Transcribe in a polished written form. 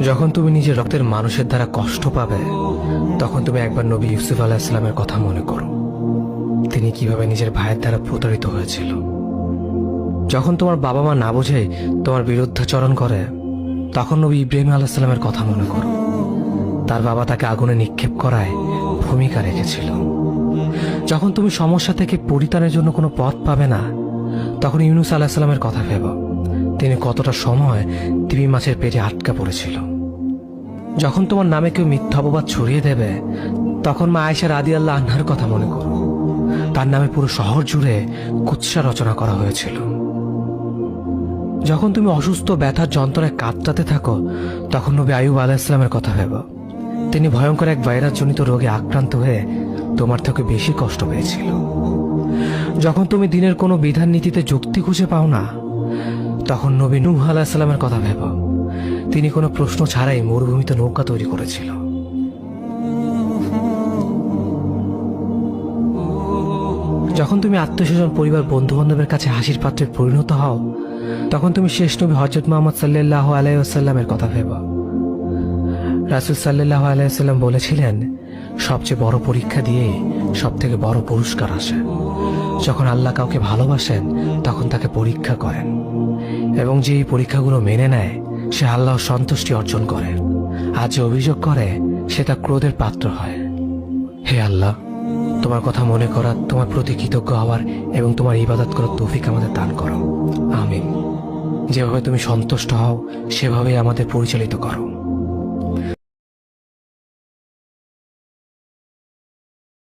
যখন তুমি নিজের রক্তের মানুষের দ্বারা কষ্ট পাবে, তখন তুমি একবার নবী ইউসুফ আলাইহিস সালামের কথা মনে করো। তিনি কিভাবে নিজের ভাইয়ের দ্বারা প্রতারিত হয়েছিল। যখন তোমার বাবা মা না বুঝেই তোমার বিরুদ্ধাচরণ করে, তখন নবী ইব্রাহিম আলাইহিস সালামের কথা মনে করো। তার বাবা তাকে আগুনে নিক্ষেপ করায় ভূমিকা রেখেছিল। যখন তুমি সমস্যা থেকে পরিত্রাণের জন্য কোনো পথ পাবে না, তখন ইউনুস আলাইহিস সালামের কথা ভেবো। তিনি কতটা সময় তিমি মাছের পেটে আটকা পড়েছিল। যখন তোমার নামে কেউ মিথ্যা অপবাদ ছড়িয়ে দেবে, তখন মা আয়েশা রাদিয়াল্লাহু আনহার কথা মনে করো। তার নামে পুরো শহর জুড়ে কুৎসা রচনা করা হয়েছিল। যখন তুমি অসুস্থ ব্যথার যন্ত্রণায় কাতরাতে থাকো, তখন নবী আইয়ুব আলাইহিস সালামের কথা ভেবো। তিনি ভয়ঙ্কর এক ভাইরাসজনিত রোগে আক্রান্ত হয়ে তোমার থেকে বেশি কষ্ট পেয়েছিল। যখন তুমি দিনের কোনো বিধান নীতিতে যুক্তি খুঁজে পাও না, তখন নবী নূহ আলাইহিস সালামের কথা ভেবো। তিনি কোনো প্রশ্ন ছাড়াই মরুভূমিতে নৌকা তৈরি করেছিল। যখন তুমি আত্মীয়স্বজন, পরিবার, বন্ধু বান্ধবের কাছে হাসির পাত্রে পরিণত হও, তখন তুমি শেষ নবী হযরত মুহাম্মদ সাল্লাল্লাহু আলাইহি ওয়াসাল্লামের কথা ভেবো। রাসূল সাল্লাল্লাহু আলাইহি ওয়াসাল্লাম বলেছিলেন, সবচেয়ে বড় পরীক্ষা দিয়ে সবথেকে বড় পুরস্কার আসে। যখন আল্লাহ কাউকে ভালোবাসেন, তখন তাকে পরীক্ষা করেন, এবং যে এই পরীক্ষাগুলো মেনে নেয়, সে আল্লাহর সন্তুষ্টি অর্জন করে। আর যে অভিযোগ করে, সে তার ক্রোধের পাত্র হয়। হে আল্লাহ, তোমার কথা মনে করা, তোমার প্রতি কৃতজ্ঞ হওয়ার এবং তোমার ইবাদত করার তৌফিক আমাদের দান করো। আমিন। যেভাবে তুমি সন্তুষ্ট হও, সেভাবেই আমাদের পরিচালিত করো।